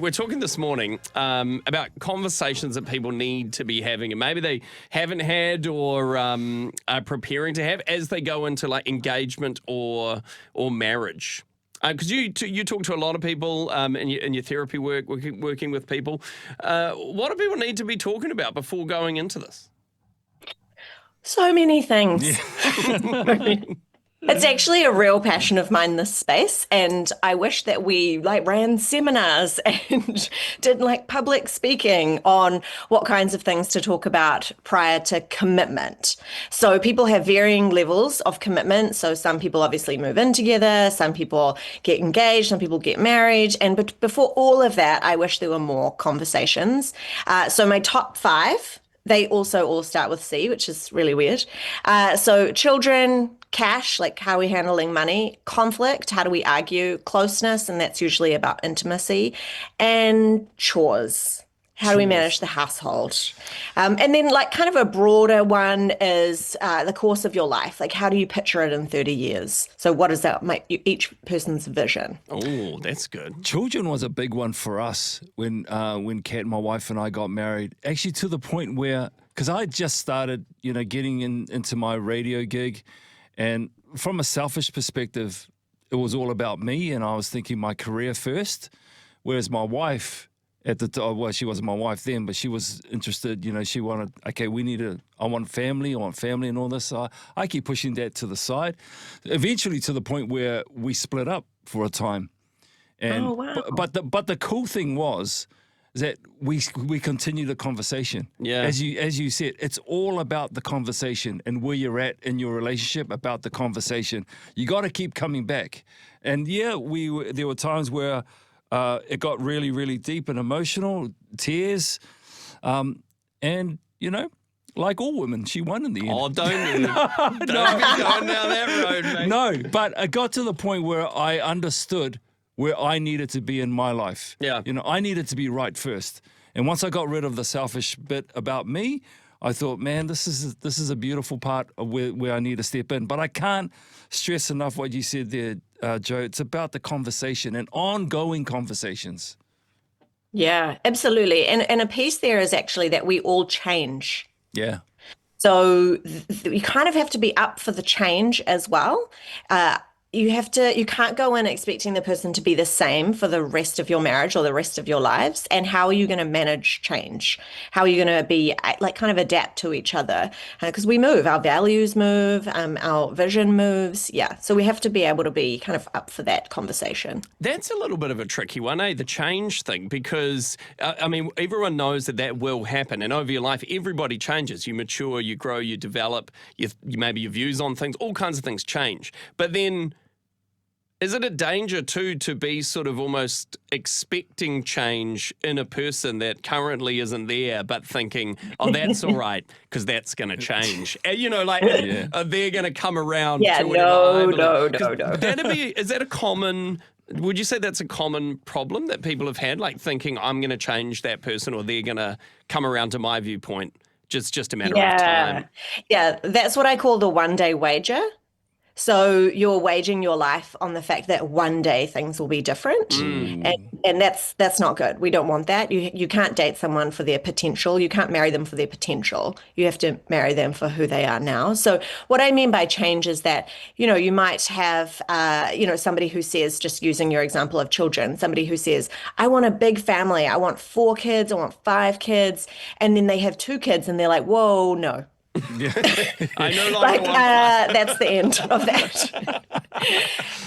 We're talking this morning about conversations that people need to be having, and maybe they haven't had or are preparing to have as they go into like engagement or marriage. Because you talk to a lot of people in your therapy work, working with people. What do people need to be talking about before going into this? So many things. It's actually a real passion of mine, this space, and I wish that we ran seminars and did public speaking on what kinds of things to talk about prior to commitment. So people have varying levels of commitment. So some people obviously move in together, some people get engaged, some people get married, but before all of that, I wish there were more conversations. So my top five. They also all start with C, which is really weird. So children, cash, like how are we handling money, conflict, how do we argue, closeness, and that's usually about intimacy, and chores. How do we manage the household? And then kind of a broader one is the course of your life. Like how do you picture it in 30 years? So what does that make each person's vision? Oh, that's good. Children was a big one for us when Kat, my wife, and I got married. Actually, to the point where, because I just started, getting into my radio gig, and from a selfish perspective, it was all about me, and I was thinking my career first. Whereas my wife, at the time, well, she wasn't my wife then, but she was interested, she wanted, okay, I want family and all this. So I keep pushing that to the side, eventually to the point where we split up for a time. And, oh, wow. But the cool thing was that we continue the conversation. Yeah. As you said, it's all about the conversation and where you're at in your relationship, about the conversation. You got to keep coming back. And yeah, there were times where it got really, really deep and emotional, tears. And, like all women, she won in the end. Oh, don't be going down that road, mate. No, but it got to the point where I understood where I needed to be in my life. Yeah. I needed to be right first. And once I got rid of the selfish bit about me, I thought, man, this is a beautiful part of where I need to step in. But I can't stress enough what you said there, Joe. It's about the conversation and ongoing conversations. Yeah, absolutely. And a piece there is actually that we all change. Yeah. So you kind of have to be up for the change as well. You can't go in expecting the person to be the same for the rest of your marriage or the rest of your lives. And how are you going to manage change? How are you going to be kind of adapt to each other? Because we move, our values move, our vision moves. Yeah. So we have to be able to be kind of up for that conversation. That's a little bit of a tricky one, the change thing, because, everyone knows that will happen. And over your life, everybody changes. You mature, you grow, you develop, maybe your views on things, all kinds of things change. But then, is it a danger, too, to be sort of almost expecting change in a person that currently isn't there, but thinking, oh, that's all right, because that's going to change? They're going to come around to whatever. No. Is that a common, would you say that's a common problem that people have had, like thinking, I'm going to change that person or they're going to come around to my viewpoint, just a matter of time? Yeah, that's what I call the one-day wager. So you're waging your life on the fact that one day things will be different. And that's not good. We don't want that. You can't date someone for their potential. You can't marry them for their potential. You have to marry them for who they are now. So what I mean by change is that, you might have, somebody who says, just using your example of children, somebody who says, I want a big family. I want 4 kids. I want 5 kids. And then they have 2 kids and they're like, whoa, no. I no longer want that's the end of that.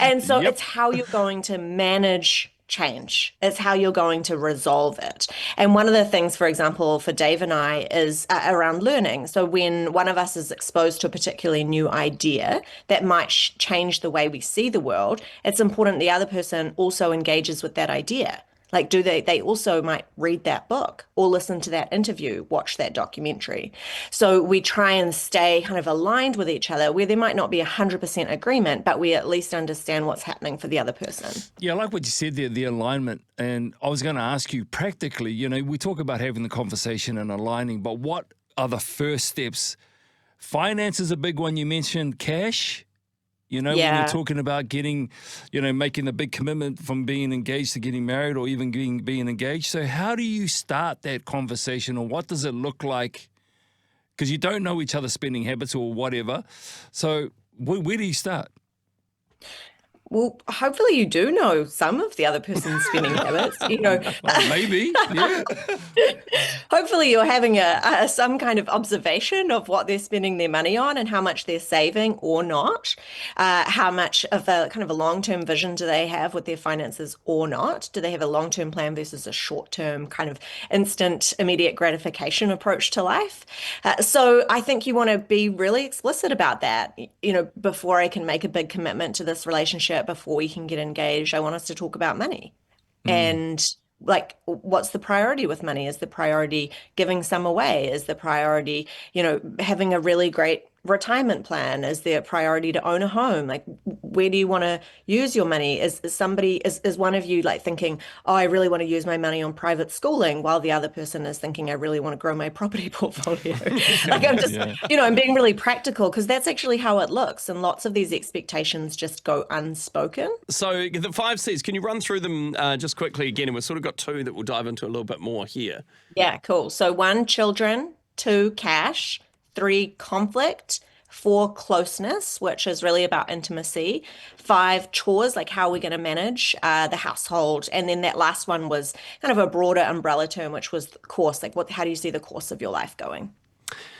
And so It's how you're going to manage change. It's how you're going to resolve it. And one of the things, for example, for Dave and I is around learning. So when one of us is exposed to a particularly new idea that might change the way we see the world, it's important the other person also engages with that idea. Like, they also might read that book or listen to that interview, watch that documentary. So we try and stay kind of aligned with each other where there might not be 100% agreement, but we at least understand what's happening for the other person. Yeah, I like what you said there, the alignment. And I was going to ask you practically, we talk about having the conversation and aligning, but what are the first steps? Finance is a big one. You mentioned cash. when you're Yeah. talking about getting, making the big commitment from being engaged to getting married or even being engaged. So how do you start that conversation, or what does it look like? Because you don't know each other's spending habits or whatever. So where do you start? Well, hopefully you do know some of the other person's spending habits. Oh, maybe, yeah. Hopefully you're having some kind of observation of what they're spending their money on and how much they're saving or not. How much of a kind of a long-term vision do they have with their finances or not? Do they have a long-term plan versus a short-term kind of instant, immediate gratification approach to life? So I think you want to be really explicit about that. Before I can make a big commitment to this relationship, before we can get engaged, I want us to talk about money. And like, what's the priority with money? Is the priority giving some away? Is the priority, having a really great retirement plan? Is the priority to own a home? Like, where do you want to use your money? Is one of you like thinking, oh, I really want to use my money on private schooling, while the other person is thinking, I really want to grow my property portfolio? Like, I'm just, I'm being really practical, because that's actually how it looks. And lots of these expectations just go unspoken. So the 5 C's, can you run through them just quickly again? And we've sort of got 2 that we'll dive into a little bit more here. Yeah, cool. So 1, children; 2, cash; 3, conflict; 4, closeness, which is really about intimacy; 5, chores, like how are we going to manage the household; and then that last one was kind of a broader umbrella term, which was the course, like how do you see the course of your life going?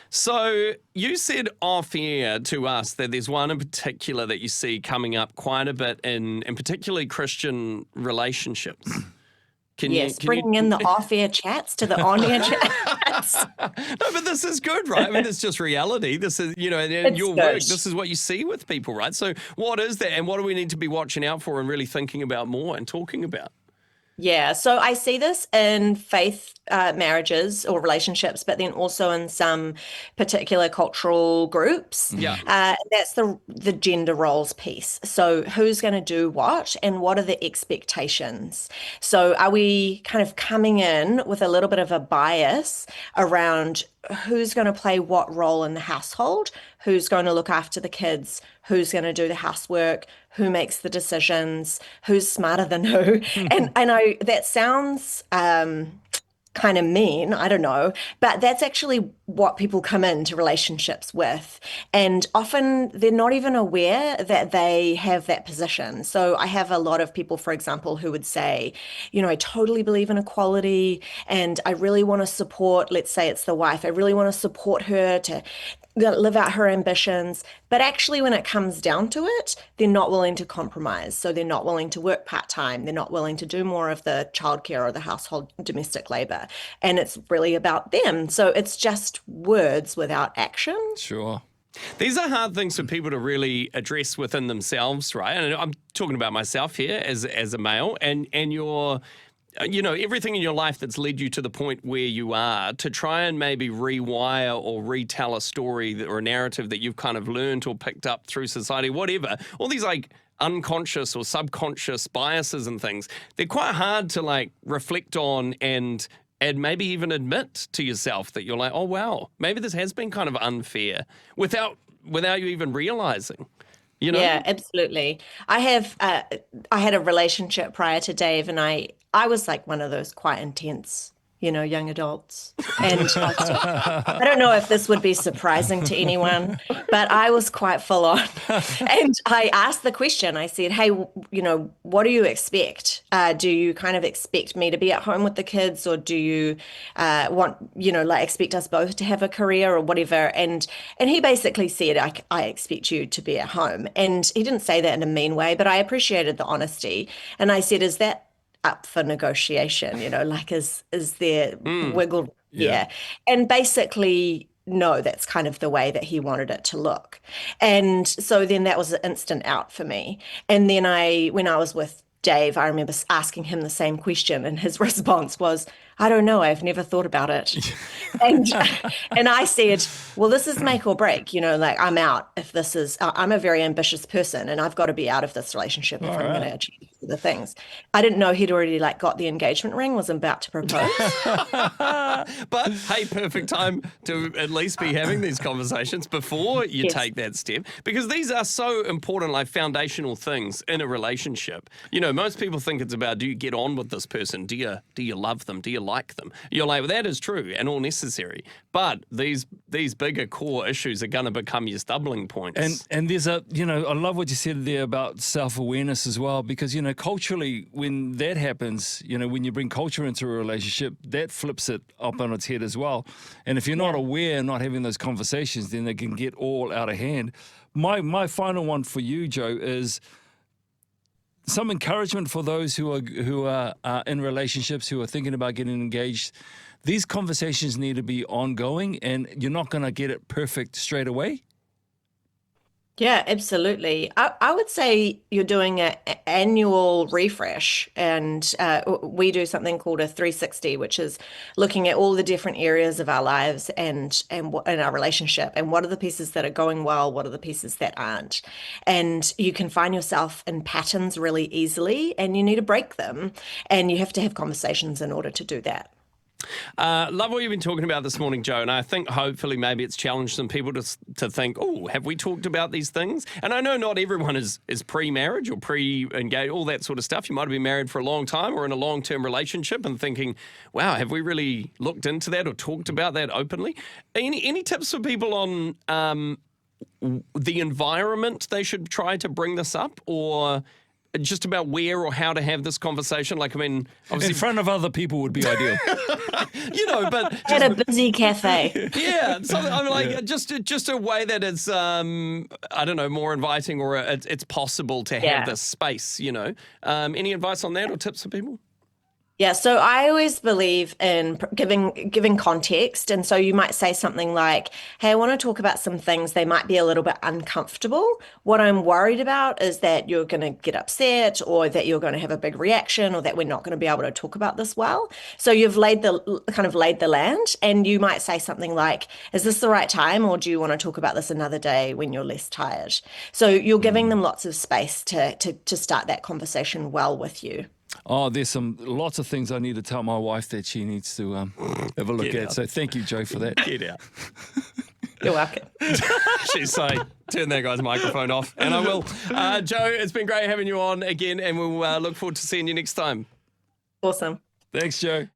So you said off air to us that there's one in particular that you see coming up quite a bit in particularly Christian relationships. Bringing in the off-air chats to the on-air chats. No, but this is good, right? I mean, it's just reality. This is, and your work, this is what you see with people, right? So what is that, and what do we need to be watching out for and really thinking about more and talking about? Yeah, so I see this in faith marriages or relationships, but then also in some particular cultural groups. Yeah. That's the gender roles piece. So who's going to do what, and what are the expectations? So are we kind of coming in with a little bit of a bias around who's going to play what role in the household, who's going to look after the kids, who's going to do the housework, who makes the decisions, who's smarter than who? And I know that sounds kind of mean, I don't know, but that's actually what people come into relationships with. And often they're not even aware that they have that position. So I have a lot of people, for example, who would say, I totally believe in equality, and I really want to support, let's say it's the wife, I really want to support her to live out her ambitions. But actually, when it comes down to it, they're not willing to compromise. So they're not willing to work part-time. They're not willing to do more of the childcare or the household domestic labor. And it's really about them. So it's just words without action. Sure. These are hard things for people to really address within themselves, right? And I'm talking about myself here as a male, and you're everything in your life that's led you to the point where you are, to try and maybe rewire or retell a story or a narrative that you've kind of learned or picked up through society, whatever. All these like unconscious or subconscious biases and things, they're quite hard to like reflect on and maybe even admit to yourself that you're like, oh, wow, maybe this has been kind of unfair without you even realizing. Yeah, absolutely. I had a relationship prior to Dave, and I was like one of those quite intense, young adults. And I don't know if this would be surprising to anyone, but I was quite full on. And I asked the question, I said, hey, what do you expect? Do you kind of expect me to be at home with the kids, or do you want, expect us both to have a career or whatever? And he basically said, I expect you to be at home. And he didn't say that in a mean way, but I appreciated the honesty. And I said, is that up for negotiation? Is there wiggle? Yeah. And basically, no, that's kind of the way that he wanted it to look. And so then that was an instant out for me. And then when I was with Dave, I remember asking him the same question, and his response was, I don't know, I've never thought about it. And I said, well, this is make or break, I'm out if I'm a very ambitious person, and I've got to be out of this relationship if I'm going to achieve are the things. I didn't know he'd already like got the engagement ring, was about to propose. But hey, perfect time to at least be having these conversations before you Yes. take that step, because these are so important, like foundational things in a relationship. You know, most people think it's about, do you get on with this person? Do you love them? Do you like them? You're like, well, that is true and all necessary. But these bigger core issues are going to become your stumbling points. And there's I love what you said there about self-awareness as well, because, culturally, when that happens, when you bring culture into a relationship, that flips it up on its head as well. And if you're not aware and not having those conversations, then they can get all out of hand. My final one for you, Joe, is some encouragement for those who are in relationships, who are thinking about getting engaged. These conversations need to be ongoing, and you're not going to get it perfect straight away. Yeah, absolutely. I would say you're doing an annual refresh, and we do something called a 360, which is looking at all the different areas of our lives and our relationship, and what are the pieces that are going well, what are the pieces that aren't. And you can find yourself in patterns really easily, and you need to break them, and you have to have conversations in order to do that. Love what you've been talking about this morning, Joe, and I think hopefully maybe it's challenged some people to think, oh, have we talked about these things? And I know not everyone is pre-marriage or pre-engaged, all that sort of stuff. You might have been married for a long time or in a long-term relationship and thinking, wow, have we really looked into that or talked about that openly? Any tips for people on the environment they should try to bring this up, or just about where or how to have this conversation? Like, I mean, obviously, In front of other people would be ideal. but At a busy cafe. yeah, something, I'm like, just a way that is, I don't know, more inviting, or it's possible to have this space. Any advice on that or tips for people? Yeah, so I always believe in giving context. And so you might say something like, hey, I want to talk about some things. They might be a little bit uncomfortable. What I'm worried about is that you're going to get upset, or that you're going to have a big reaction, or that we're not going to be able to talk about this well. So you've laid the land, and you might say something like, is this the right time, or do you want to talk about this another day when you're less tired? So you're giving them lots of space to start that conversation well with you. Oh, there's lots of things I need to tell my wife that she needs to have a look Get at. out. So thank you, Joe, for that. Get out. You're welcome. She's saying, turn that guy's microphone off, and I will. Joe, it's been great having you on again, and we'll look forward to seeing you next time. Awesome. Thanks, Joe.